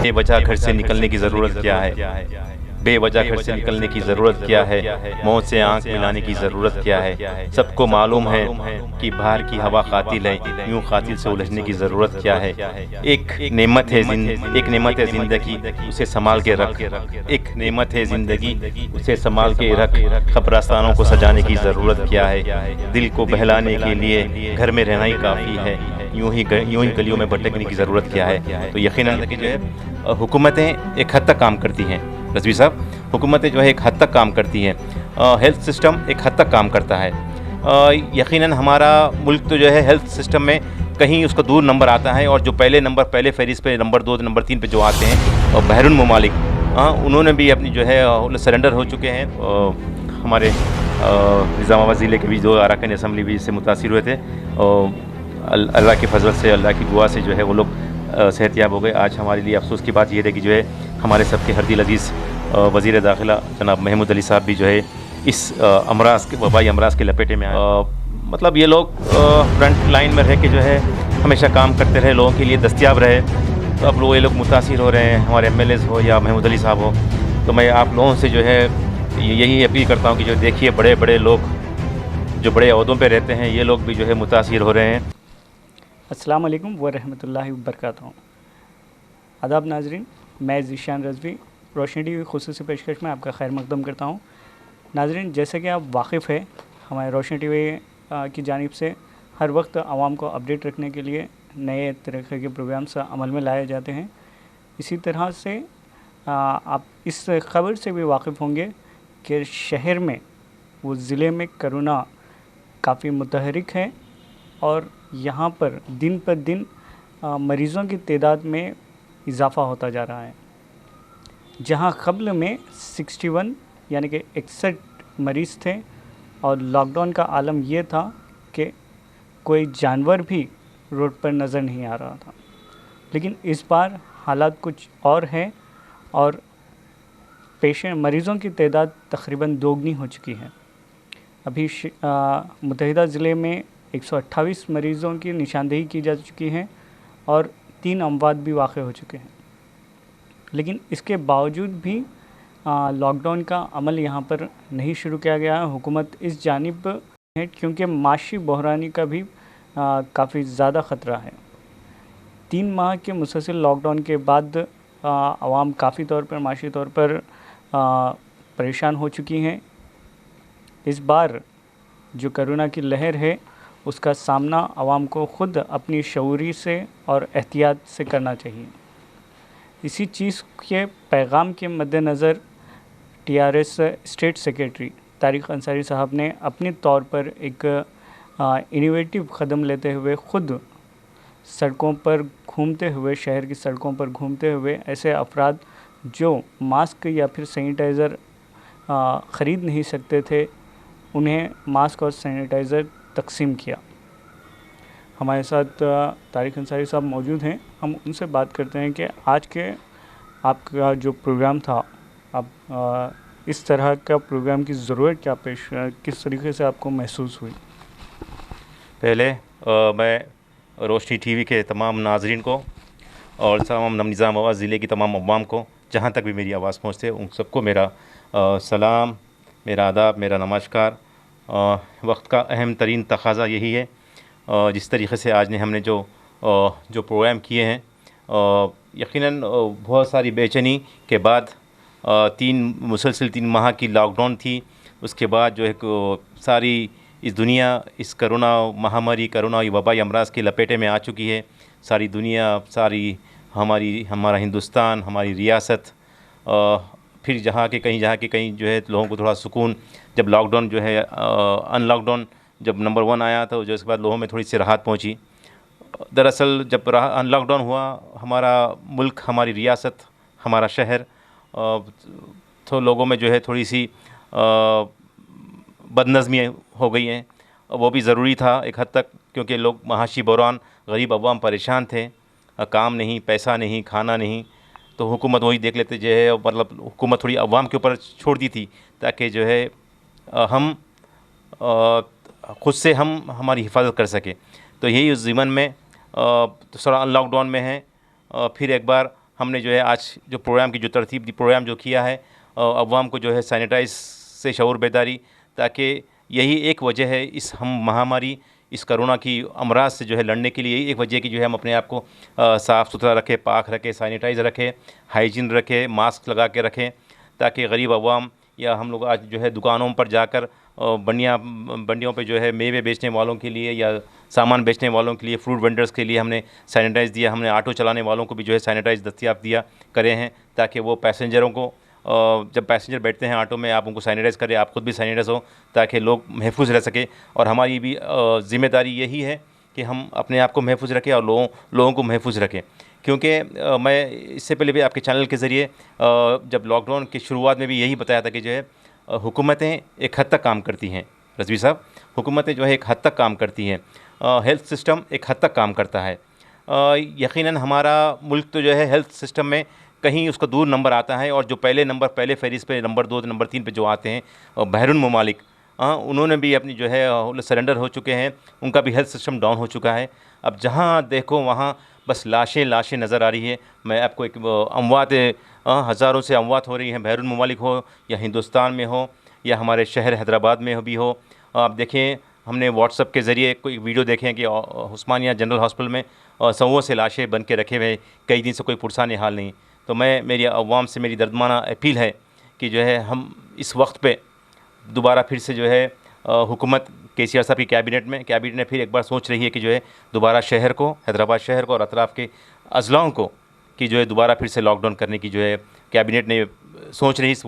बेवजह घर से निकलने की ज़रूरत क्या है, बेवजह घर से निकलने की ज़रूरत क्या है, मौत से आंख मिलाने की ज़रूरत क्या है। सबको मालूम है कि बाहर की हवा कातिल है, यूं कातिल से उलझने की ज़रूरत क्या है। एक नेमत है ज़िंदगी, उसे संभाल के रख। एक नेमत है ज़िंदगी, उसे संभाल के रख। कब्रिस्तानों को सजाने की ज़रूरत क्या है, दिल को बहलाने के लिए घर में रहना ही काफ़ी है। यूं ही गलियों में भटकने की ज़रूरत क्या है। तो यकीनन कि जो है हुकूमतें एक हद तक काम करती हैं रज़वी साहब, हुकूमतें जो है एक हद तक काम करती हैं, हेल्थ सिस्टम एक हद तक काम करता है। यकीनन हमारा मुल्क तो जो है हेल्थ सिस्टम में कहीं उसका दूर नंबर आता है, और जो पहले नंबर, पहले फहरिस्त पे नंबर 2 नंबर 3 पे जो आते हैं और बहरून ममालिक, उन्होंने भी अपनी जो है सरेंडर हो चुके हैं। हमारे निज़ामाबाद ज़िले के भी जो अरकान असम्बली भी इससे मुतासिर हुए थे, अल्लाह के फजल से, अल्लाह की दुआ से जो है वो लोग सेहतयाब हो गए। आज हमारे लिए अफसोस की बात यह है कि जो है हमारे सबके हरदिल अज़ीज़ वज़ीर दाखिला जनाब महमूद अली साहब भी जो है इस अमराज के, वबाई अमराज के लपेटे में आए। मतलब ये लोग फ्रंट लाइन में रह के जो है हमेशा काम करते रहे, लोगों के लिए दस्तयाब रहे, तो अब ये लोग मुतासिर हो रहे हैं, हमारे MLAs हो या महमूद अली साहब हो। तो मैं आप लोगों से जो है यही अपील करता हूँ कि जो देखिए बड़े बड़े लोग जो बड़े अहदों पे रहते हैं, ये लोग भी जो है मुतासिर हो रहे हैं। अस्सलाम वालेकुम व रहमतुल्लाहि व बरकातहू। आदाब नाजरीन, मैं ज़ीशान रज़वी रोशनी टीवी खुसूसी पेशकश में आपका खैर मकदम करता हूँ। नाजरीन, जैसे कि आप वाकिफ़ है, हमारे रोशनी टीवी की जानिब से हर वक्त आवाम को अपडेट रखने के लिए नए तरीक़े के प्रोग्राम्स अमल में लाए जाते हैं। इसी तरह से आप इस ख़बर से भी वाकिफ़ होंगे कि शहर में वो ज़िले में कोरोना काफ़ी मुतहरिक है और यहाँ पर दिन पर दिन मरीज़ों की तादाद में इजाफ़ा होता जा रहा है। जहाँ क़ब्ल में 61 यानी कि 61 मरीज़ थे और लॉकडाउन का आलम यह था कि कोई जानवर भी रोड पर नज़र नहीं आ रहा था, लेकिन इस बार हालात कुछ और है और मरीज़ों की तादाद तकरीबन दोगुनी हो चुकी है। अभी मुत्तहिदा ज़िले में 128 मरीज़ों की निशानदेही की जा चुकी है और 3 अमवात भी वाक़ हो चुके हैं। लेकिन इसके बावजूद भी लॉकडाउन का अमल यहाँ पर नहीं शुरू किया गया है। हुकूमत इस जानिब है क्योंकि माशी बहरानी का भी काफ़ी ज़्यादा ख़तरा है। 3 माह के मुसलसल लॉकडाउन के बाद आवाम काफ़ी तौर पर, माशी तौर पर परेशान हो चुकी हैं। इस बार जो कोरोना की लहर है उसका सामना आवाम को ख़ुद अपनी शऊरी से और एहतियात से करना चाहिए। इसी चीज़ के पैगाम के मद्देनज़र TRS state secretary Tariq Ansari साहब ने अपने तौर पर एक इनोवेटिव कदम लेते हुए ख़ुद सड़कों पर घूमते हुए, शहर की सड़कों पर घूमते हुए ऐसे अफराद जो मास्क या फिर सैनिटाइज़र ख़रीद नहीं सकते थे, उन्हें मास्क और सैनिटाइज़र तकसीम किया। हमारे साथ तारिक अंसारी साहब मौजूद हैं, हम उनसे बात करते हैं कि आज के आपका जो प्रोग्राम था, आप इस तरह का प्रोग्राम की ज़रूरत क्या पेश, किस तरीके से आपको महसूस हुई? पहले मैं रोशनी टीवी के तमाम नाजरीन को और तमाम निज़ामाबाद ज़िले की तमाम अवाम को, जहाँ तक भी मेरी आवाज़ पहुँचते, उन सबको मेरा सलाम, मेरा आदाब, मेरा नमस्कार। वक्त का अहम तरीन तकाज़ा यही है, जिस तरीक़े से आज ने हमने जो प्रोग्राम किए हैं, यकीनन बहुत सारी बेचैनी के बाद 3 माह की लॉकडाउन थी। उसके बाद जो है सारी इस दुनिया इस कोरोना महामारी, कोरोना वबाई अमराज के लपेटे में आ चुकी है। सारी दुनिया, सारी हमारा हिंदुस्तान, हमारी रियासत, फिर जहाँ के कहीं जो है लोगों को थोड़ा सुकून, जब लॉकडाउन जो है अनलॉकडाउन जब नंबर 1 आया था, जो इसके बाद लोगों में थोड़ी सी राहत पहुँची। दरअसल जब अनलॉकडाउन हुआ, हमारा मुल्क, हमारी रियासत, हमारा शहर, तो लोगों में जो है थोड़ी सी बदनज़मी हो गई हैं। वो भी ज़रूरी था एक हद तक, क्योंकि लोग महाशी बहरान, गरीब अवाम परेशान थे, काम नहीं, पैसा नहीं, खाना नहीं, तो हुकूमत वही देख लेते जो है, मतलब हुकूमत थोड़ी अवाम के ऊपर छोड़ दी थी ताकि जो है हम ख़ुद से हम हमारी हिफाजत कर सकें। तो यही उस ज़िमन में थोड़ा लॉकडाउन में है, फिर एक बार हमने जो है आज जो प्रोग्राम की जो तरतीब दी, प्रोग्राम जो किया है अवाम को जो है सैनिटाइज से शऊर बेदारी, ताकि यही एक वजह है इस हम महामारी, इस कोरोना की अमराज से जो है लड़ने के लिए यही एक वजह कि जो है हम अपने आप को साफ़ सुथरा रखें, पाक रखें, सैनिटाइज़ रखें, हाइजीन रखें, मास्क लगा के रखें, ताकि गरीब अवाम या हम लोग आज जो है दुकानों पर जाकर मंडियों पे जो है मेवे बेचने वालों के लिए या सामान बेचने वालों के लिए, फ्रूट वेंडर्स के लिए हमने सैनिटाइज़ दिया, हमने ऑटो चलाने वालों को भी जो है सैनिटाइज़ दस्तियाब दिया करे हैं, ताकि वो पैसेंजरों को जब पैसेंजर बैठते हैं ऑटो में आप उनको सैनिटाइज़ करें, आप खुद भी सैनिटाइज़ हो, ताकि लोग महफूज रह सके। और हमारी भी ज़िम्मेदारी यही है कि हम अपने आप को महफूज रखें और लोगों को महफूज रखें। क्योंकि मैं इससे पहले भी आपके चैनल के ज़रिए जब लॉकडाउन की शुरुआत में भी यही बताया था कि जो है हुकूमतें एक हद तक काम करती हैं, रज़वी साहब, हुकूमतें जो है एक हद तक काम करती हैं, हेल्थ सिस्टम एक हद तक काम करता है। यकीनन हमारा मुल्क तो जो है हेल्थ सिस्टम में कहीं उसका दूर नंबर आता है, और जो पहले फहरिस्त पे नंबर 2 नंबर 3 पे जो आते हैं बहरून ममालिक, उन्होंने भी अपनी जो है सरेंडर हो चुके हैं, उनका भी हेल्थ सिस्टम डाउन हो चुका है। अब जहाँ देखो वहाँ बस लाशें नज़र आ रही है। मैं आपको एक अमवात हज़ारों से अमवात हो रही हैं, बहरून ममालिक हो या हिंदुस्तान में हो या हमारे शहर हैदराबाद में भी हो। आप देखें, हमने व्हाट्सएप के ज़रिए कोई वीडियो देखें कि उस्मानिया जनरल हॉस्पिटल में सौों से लाशें बन के रखे हुए, कई दिन से कोई पुरसाने हाल नहीं। तो मैं मेरी अवाम से मेरी दर्दमाना अपील है कि जो है हम इस वक्त पे दोबारा फिर से जो है हुकूमत केसीआर साहब की कैबिनेट ने फिर एक बार सोच रही है कि जो है दोबारा शहर को, हैदराबाद शहर को और अतराफ़ के अजलाओं को कि जो है दोबारा फिर से लॉकडाउन करने की जो है कैबिनेट ने सोच रही, इस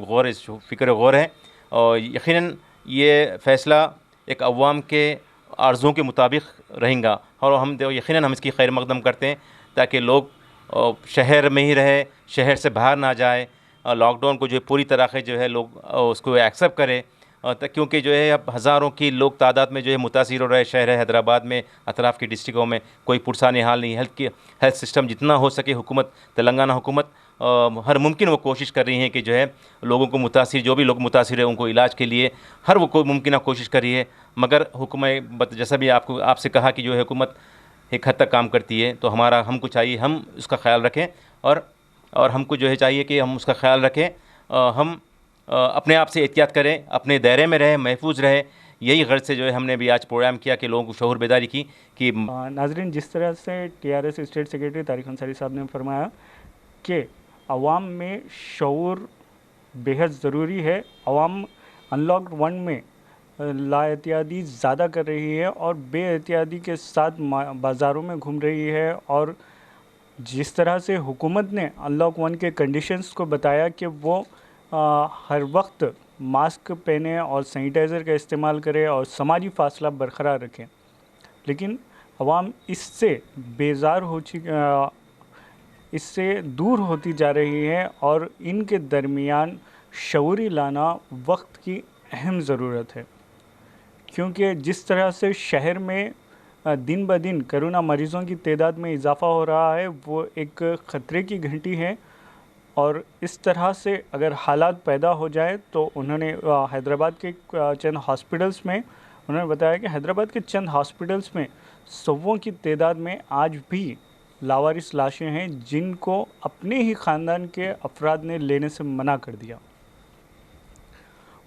फ़िक्र गौर है। और यकीनन ये फ़ैसला एक अवाम के आर्ज़ों के मुताबिक रहेगा, और हम यकीनन हम इसकी खैर मकदम करते हैं, ताकि लोग शहर में ही रहे, शहर से बाहर ना जाए, लॉकडाउन को जो है पूरी तरह से जो है लोग उसको एक्सेप्ट करें, क्योंकि जो है अब हज़ारों की लोग तादाद में जो है मुतासिर हो रहे शहर हैदराबाद में, अतराफ़ की डिस्ट्रिक्टों में कोई पुरसाने हाल नहीं। हेल्थ सिस्टम जितना हो सके हुकूमत, तेलंगाना हुकूमत हर मुमकिन वो कोशिश कर रही है कि जो है लोगों को जो भी लोग मुतासिर है उनको इलाज के लिए हर वो कोई मुमकिन कोशिश कर रही है। मगर हुकूमत जैसा भी आपसे कहा कि जो है हुकूमत एक हद तक काम करती है, तो हमको चाहिए हम उसका ख्याल रखें, और हमको जो है चाहिए कि हम उसका ख्याल रखें, हम अपने आप से एहतियात करें, अपने दायरे में रहें, महफूज रहें। यही गर्ज से जो है हमने भी आज प्रोग्राम किया कि लोगों को शऊर बेदारी की कि नाजरीन, जिस तरह से TRS state secretary Tariq Ansari साहब ने फरमाया कि अवाम में शऊर बेहद ज़रूरी है। अवाम अनलॉक 1 में लाएहतियाती ज़्यादा कर रही है और बेएहतियाती के साथ बाज़ारों में घूम रही है, और जिस तरह से हुकूमत ने अनलॉक 1 के कंडीशंस को बताया कि वो हर वक्त मास्क पहने और सैनिटाइज़र का इस्तेमाल करें और समाजी फासला बरकरार रखें, लेकिन अवाम इससे बेजार हो इससे दूर होती जा रही है, और इनके दरमियान शऊरी लाना वक्त की अहम ज़रूरत है। क्योंकि जिस तरह से शहर में दिन ब दिन कोरोना मरीज़ों की तादाद में इजाफ़ा हो रहा है, वो एक ख़तरे की घंटी है, और इस तरह से अगर हालात पैदा हो जाए तो उन्होंने हैदराबाद के चंद हॉस्पिटल्स में उन्होंने बताया कि हैदराबाद के चंद हॉस्पिटल्स में सौों की तादाद में आज भी लावारिस लाशें हैं, जिनको अपने ही ख़ानदान के अफराद ने लेने से मना कर दिया।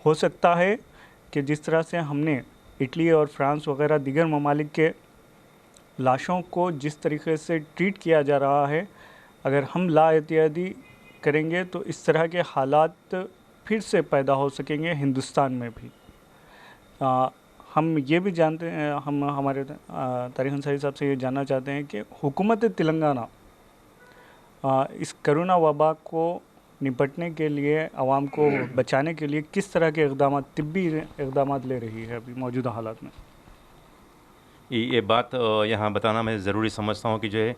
हो सकता है कि जिस तरह से हमने इटली और फ्रांस वगैरह दीगर ममालिक के लाशों को जिस तरीके से ट्रीट किया जा रहा है, अगर हम लाएहतियाती करेंगे तो इस तरह के हालात फिर से पैदा हो सकेंगे हिंदुस्तान में भी। हम ये भी जानते हैं, हम हमारे तारिक अंसारी साहब से ये जानना चाहते हैं कि हुकूमत तेलंगाना इस कोरोना वबा को निपटने के लिए, आवाम को बचाने के लिए किस तरह के तिब्बी इक़दाम ले रही है अभी मौजूदा हालात में। ये बात यहाँ बताना मैं ज़रूरी समझता हूँ कि जो है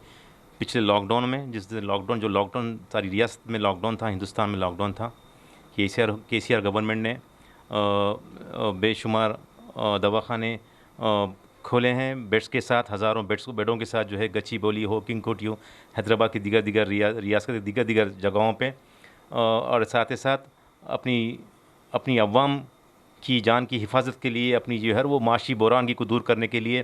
पिछले लॉकडाउन में, लॉकडाउन सारी रियासत में लॉकडाउन था, हिंदुस्तान में लॉकडाउन था, केसीआर गवर्नमेंट ने बेशुमार दवाखाने खोले हैं, बेड्स के साथ, हज़ारों बेडों के साथ जो है गच्चीबौली हो, किंग कोठी हो, हैदराबाद की दीगर रियासत के दीगर जगहों पे, और साथ ही साथ अपनी अवाम की जान की हिफाजत के लिए, अपनी जो है वो माशी बहरान को दूर करने के लिए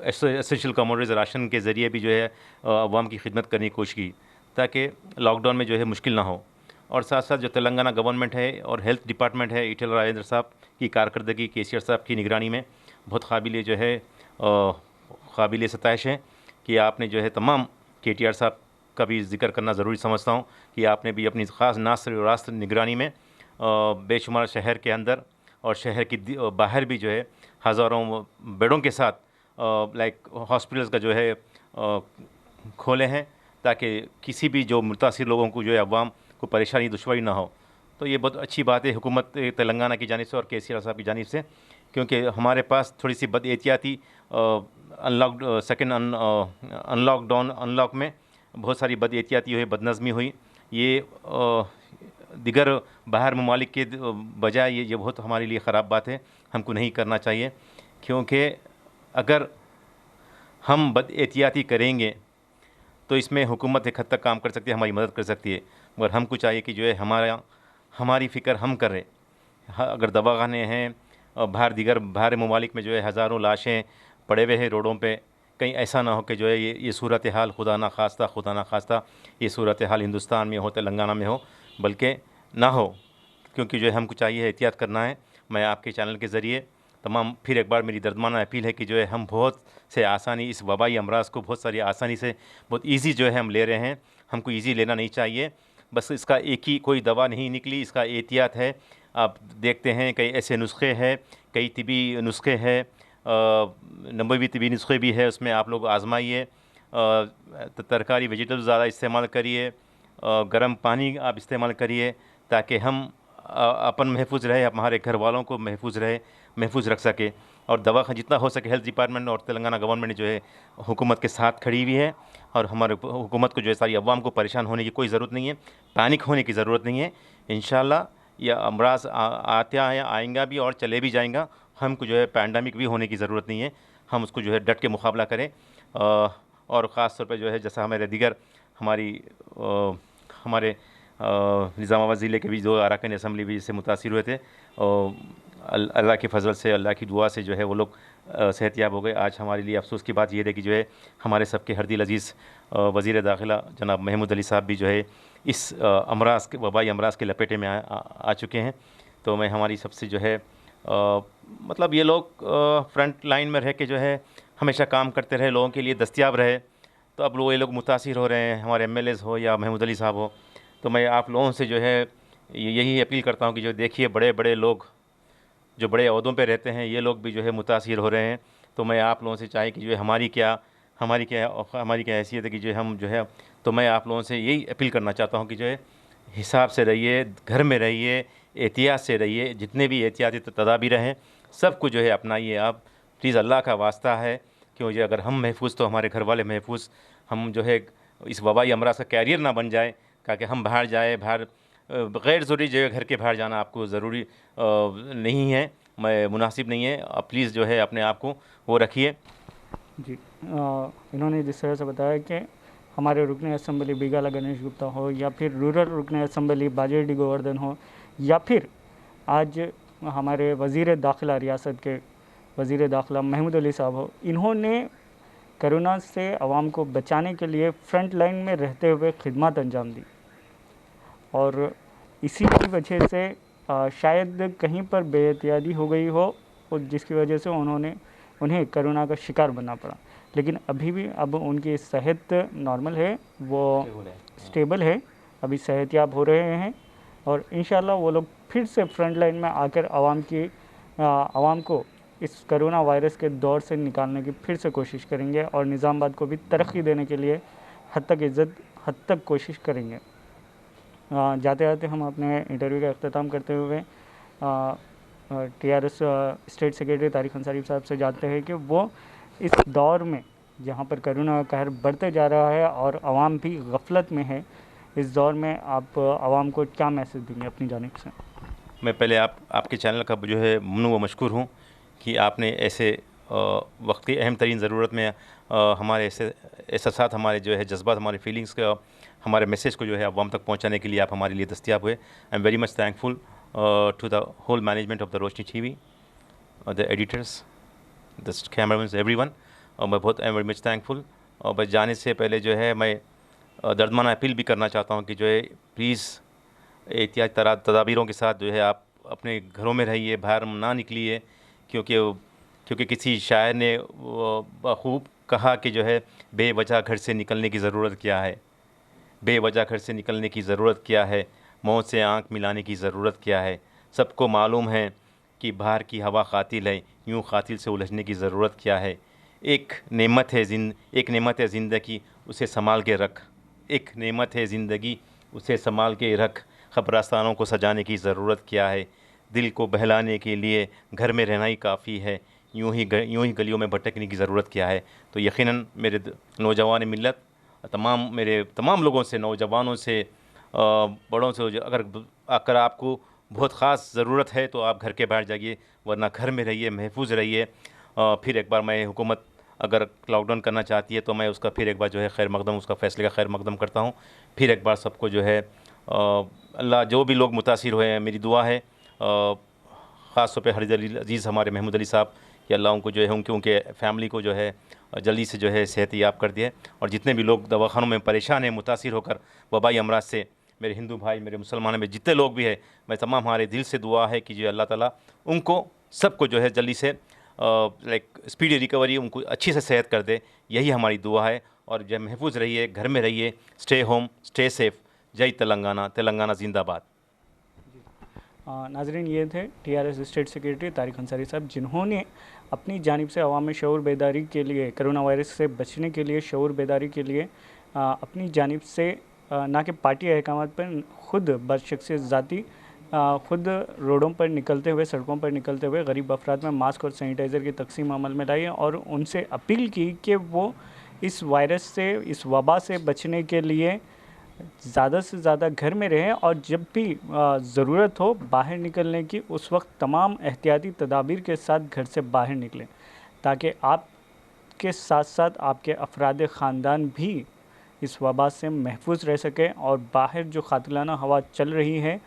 एसेंशियल कमोडिटीज़ राशन के ज़रिए भी जो है अवाम की खिदमत करने की कोशिश की। ताकि लॉकडाउन में जो है मुश्किल ना हो। और साथ साथ जो तेलंगाना गवर्नमेंट है और हेल्थ डिपार्टमेंट है, ईटेल राजेंद्र साहब की कारकर्दगी केसीआर साहब की निगरानी में बहुत काबिल जो है काबिल सताइश है कि आपने जो है तमाम केटीआर साहब का भी जिक्र करना ज़रूरी समझता हूँ कि आपने भी अपनी ख़ास राष्ट्र निगरानी में बेशुमार शहर के अंदर और शहर की बाहर भी जो है हज़ारों बेडों के साथ लाइक हॉस्पिटल्स का जो है खोले हैं, ताकि किसी भी जो मुतासिर लोगों को जो है अवाम को परेशानी दुश्वारी ना हो। तो ये बहुत अच्छी बात है हुकूमत तेलंगाना की जानिब से और केसीआर साहब की जानिब से, क्योंकि हमारे पास थोड़ी सी बद एहतियाती अनलॉक में बहुत सारी बद एहतियाती हुई, बदनज़मी हुई। ये दिगर बाहर ममालिक के बजाय ये बहुत हमारे लिए ख़राब बात है, हमको नहीं करना चाहिए। क्योंकि अगर हम बद एहतियाती करेंगे तो इसमें हुकूमत एक हद तक काम कर सकती है, हमारी मदद कर सकती है, मगर हमको चाहिए कि जो है हमारी फ़िक्र हम करें। अगर दवाखाने हैं बाहर ममालिक में जो है हज़ारों लाशें पड़े हुए हैं रोडों पे, कहीं ऐसा ना हो कि जो है ये सूरत हाल खुदा ना खास्ता ये सूरत हाल हिंदुस्तान में हो, तेलंगाना में हो, बल्कि ना हो। क्योंकि जो है हमको चाहिए एहतियात करना है। मैं आपके चैनल के ज़रिए तमाम फिर एक बार मेरी दर्दमाना अपील है कि जो है हम बहुत से आसानी इस वबाई अमराज को बहुत सारी आसानी से बहुत ईज़ी जो है हम ले रहे हैं। हमको ईज़ी लेना नहीं चाहिए। बस इसका एक ही कोई दवा नहीं निकली, इसका एहतियात है। आप देखते हैं कई ऐसे नुस्खे हैं, कई तिबी नुस्खे हैं, नबवी तिबी नुस्खे भी है, उसमें आप लोग आजमाइए। तरकारी वेजिटेबल्स ज़्यादा इस्तेमाल करिए, गर्म पानी आप इस्तेमाल करिए, ताकि हम अपन महफूज रहे, हमारे घर वालों को महफूज रख सके। और दवा जितना हो सके हेल्थ डिपार्टमेंट और तेलंगाना गवर्नमेंट जो है हुकूमत के साथ खड़ी हुई है। और हमारे हुकूमत को जो है सारी अवाम को परेशान होने की कोई ज़रूरत नहीं है, पैनिक होने की ज़रूरत नहीं है। इंशाल्लाह यह अमराज आता है, आएंगा भी और चले भी जाएंगा। हमको जो है पैंडमिक भी होने की ज़रूरत नहीं है, हम उसको जो है डट के मुकाबला करें। और ख़ास तौर पर जो है जैसा हमारे निज़ामाबाद ज़िले के भी दो अरकान असम्बली भी इससे मुतासिर हुए थे, और अल्लाह के फजल से, अल्लाह की दुआ से जो है वो लोग सेहतयाब हो गए। आज हमारे लिए अफसोस की बात यह है कि जो है हमारे सबके हरदिल अजीज़ वज़ीर दाखिला जनाब महमूद अली साहब भी जो है इस वबाई अमराज के लपेटे में आ चुके हैं। तो मैं हमारी सबसे जो है मतलब ये लोग फ्रंट लाइन में रह के जो है हमेशा काम करते रहे, लोगों के लिए दस्तयाब रहे। तो अब ये लोग मुतासिर हो रहे हैं, हमारे MLAs हो या महमूद अली साहब हो। तो मैं आप लोगों से जो है यही अपील करता हूँ कि जो देखिए बड़े बड़े लोग जो बड़े अहदों पे रहते हैं, ये लोग भी जो है मुतासिर हो रहे हैं। तो मैं आप लोगों से चाहे कि जो है हमारी क्या हैसियत है कि जो हम जो है, तो मैं आप लोगों से यही अपील करना चाहता हूँ कि जो है हिसाब से रहिए, घर में रहिए, एहतियात से रहिए, जितने भी एहतियाती तदाबीर हैं सब कुछ जो है अपनाइए आप, प्लीज़, अल्लाह का वास्ता है। क्योंकि अगर हम महफूज तो हमारे घर वाले महफूज। हम जो है इस वबाई अमराज का कैरियर ना बन जाए, ताकि हम बाहर गैर ज़रूरी जगह घर के बाहर जाना आपको ज़रूरी नहीं है, मुनासिब नहीं है। प्लीज़ जो है अपने आप को वो रखिए। जी, इन्होंने जिस तरह से बताया कि हमारे रुकन असम्बली बिगाला गणेश गुप्ता हो, या फिर रूरल रुकन असम्बली बाजेडी गोवर्धन हो, या फिर आज हमारे वज़ीर दाखिला, रियासत के वज़ीर दाखिला महमूद अली साहब हो, इन्होंने कोरोना से आवाम को बचाने के लिए फ्रंट लाइन में रहते हुए खिदमत अंजाम दी। और इसी की वजह से शायद कहीं पर बेएहतियाती हो गई हो, और जिसकी वजह से उन्हें कोरोना का शिकार बनना पड़ा। लेकिन अभी भी अब उनकी सेहत नॉर्मल है, वो स्टेबल है, अभी सेहतयाब हो रहे हैं। और इंशाल्लाह वो लोग फिर से फ्रंट लाइन में आकर आवाम को इस कोरोना वायरस के दौर से निकालने की फिर से कोशिश करेंगे, और निज़ामाबाद को भी तरक्की देने के लिए हद तक कोशिश करेंगे। जाते जाते हम अपने इंटरव्यू का अख्ताम करते हुए TRS state secretary Tariq Ansari साहब से जानते हैं कि वो इस दौर में जहाँ पर कोरोना का कहर बढ़ते जा रहा है और आवाम भी गफलत में है, इस दौर में आप आवाम को क्या मैसेज देंगे अपनी जानिब से? मैं पहले आपके चैनल का जो है ममनू व मशकूर हूँ कि आपने ऐसे वक्त की अहम तरीन ज़रूरत में हमारे ऐसे एहसास, हमारे जो है जज्बात, हमारे फीलिंग्स का, हमारे मैसेज को जो है अवाम तक पहुँचाने के लिए आप हमारे लिए दस्तियाब हुए। I am very much thankful to the whole management of the Roshni TV, the editors, the cameraman, everyone. और मैं बहुत I am very much thankful. और बस जाने से पहले जो है मैं दर्दमाना अपील भी करना चाहता हूँ कि जो है प्लीज़ एहतियात तदाबीरों के साथ जो है आप अपने घरों में रहिए, बाहर ना निकलिए, क्योंकि किसी शायर ने बखूब कहा कि जो है बेवजह घर से निकलने की ज़रूरत क्या है, बेवजह घर से निकलने की ज़रूरत क्या है, मौत से आंख मिलाने की ज़रूरत क्या है। सबको मालूम है कि बाहर की हवा कातिल है, यूँ कातिल से उलझने की ज़रूरत क्या है। एक नेमत है ज़िंदगी, उसे संभाल के रख। एक नेमत है ज़िंदगी, उसे संभाल के रख। ख़बरस्तानों को सजाने की ज़रूरत क्या है। दिल को बहलाने के लिए घर में रहना ही काफ़ी है, यूँ ही गलियों में भटकने की ज़रूरत क्या है। तो यकीनन मेरे नौजवान मिल्लत, मेरे तमाम लोगों से, नौजवानों से, बड़ों से, अगर आपको बहुत ख़ास ज़रूरत है तो आप घर के बाहर जाइए, वरना घर में रहिए, महफूज रहिए। फिर एक बार मैं हुकूमत अगर लॉकडाउन करना चाहती है तो मैं उसका फिर एक बार जो है खैर मकदम, उसका फ़ैसले का खैर मकदम करता हूँ। फिर एक बार सबको जो है अल्लाह, जो भी लोग मुतासिर हुए हैं, मेरी दुआ है ख़ास तौर पे हरीज अजीज़ हमारे महमूद अली साहब, कि अल्लाह उनको जो है उनके फ़ैमिली को जो है जल्दी से जो है सेहत याब कर दिए। और जितने भी लोग दवाखानों में परेशान हैं मुतासिर होकर वबाई अमराज से, मेरे हिंदू भाई, मेरे मुसलमानों में जितने लोग भी हैं, मैं तमाम हमारे दिल से दुआ है कि जो अल्लाह ताला उनको सबको जो है जल्दी से स्पीडी रिकवरी, उनको अच्छी से सेहत कर दे। यही हमारी दुआ है। और जब महफूज रहिए, घर में रहिए, स्टे होम, स्टे सेफ़। जय तेलंगाना, तेलंगाना जिंदाबाद। नाज़रीन, ये थे TRS state secretary Tariq Ansari साहब, जिन्होंने अपनी जानिब से अवाम में शऊर बेदारी के लिए, कोरोना वायरस से बचने के लिए, शऊर बेदारी के लिए अपनी जानिब से ना कि पार्टी अहकामात पर ख़ुद बशख़्सियत ज़ाती ख़ुद रोडों पर निकलते हुए, सड़कों पर निकलते हुए गरीब अफराद में मास्क और सैनिटाइज़र की तकसीम अमल में लाई और उनसे अपील की कि वो इस वायरस से, इस वबा से बचने के लिए ज़्यादा से ज़्यादा घर में रहें और जब भी ज़रूरत हो बाहर निकलने की, उस वक्त तमाम एहतियाती तदाबीर के साथ घर से बाहर निकलें, ताकि आपके साथ साथ आपके अफराद ख़ानदान भी इस वबा से महफूज रह सकें और बाहर जो कातिलाना हवा चल रही है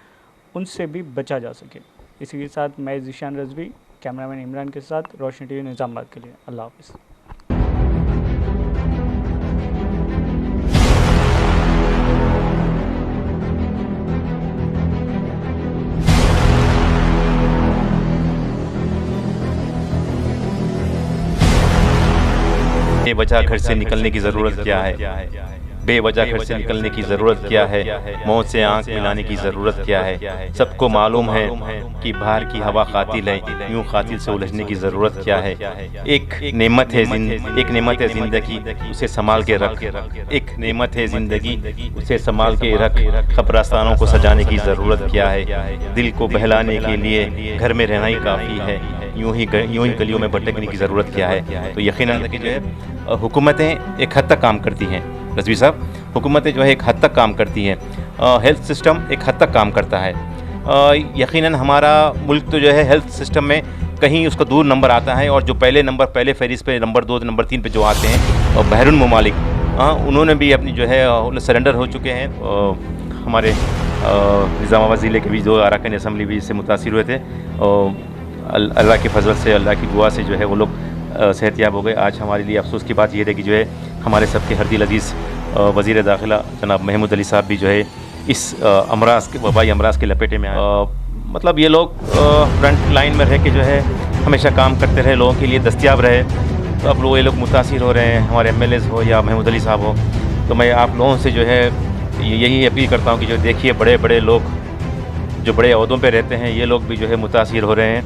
उनसे भी बचा जा सके। इसी के साथ मैं ज़ीशान रज़वी, कैमरामैन इमरान के साथ, रोशनी टीवी निज़ामाबाद के लिए। अल्लाह हाफ़िज़। बेवजह घर से निकलने की ज़रूरत क्या है, बेवजह घर से निकलने की ज़रूरत क्या है, मौत से आंख मिलाने की ज़रूरत क्या है। सबको मालूम है कि बाहर की हवा कातिल है, यूँ कातिल से उलझने की ज़रूरत क्या है। एक नेमत है ज़िंदगी, उसे संभाल के रख। एक नेमत है ज़िंदगी, उसे संभाल के रख। क़ब्रिस्तानों को सजाने की ज़रूरत क्या है। दिल को बहलाने के लिए घर में रहना ही काफ़ी है, यूँ ही गलियों में भटकने की ज़रूरत क्या है। तो यकीनन कि जो है हुकूमतें एक हद तक काम करती हैं रज़वी साहब, हुकूमतें जो है एक हद तक काम करती हैं, हेल्थ सिस्टम एक हद तक काम करता है। यकीनन हमारा मुल्क तो जो है हेल्थ सिस्टम में कहीं उसका दूर नंबर आता है, और जो पहले फहरिस्त पे नंबर 2, नंबर 3 पे जो आते हैं और बहरून ममालिक, उन्होंने भी अपनी जो है सरेंडर हो चुके हैं। हमारे निज़ामाबाद ज़िले के भी जो अरकान असम्बली भी इससे मुतासिर हुए थे, और अल्लाह की फजल से, अल्लाह की दुआ से जो है वो लोग सेहतयाब हो गए। आज हमारे लिए अफसोस की बात यह है कि जो है हमारे सबके हरदिल अजीज़ वज़ीर दाखिला जनाब महमूद अली साहब भी जो है इस वबाई अमराज के लपेटे में आए। मतलब ये लोग फ्रंट लाइन में रह के जो है हमेशा काम करते रहे, लोगों के लिए दस्तयाब रहे। तो अब ये लोग मुतासिर हो रहे हैं, हमारे MLAs हो या महमूद अली साहब हो। तो मैं आप लोगों से जो है यही अपील करता हूँ कि जो देखिए बड़े बड़े लोग जो बड़े अहदों पे रहते हैं, ये लोग भी जो है मुतासिर हो रहे हैं।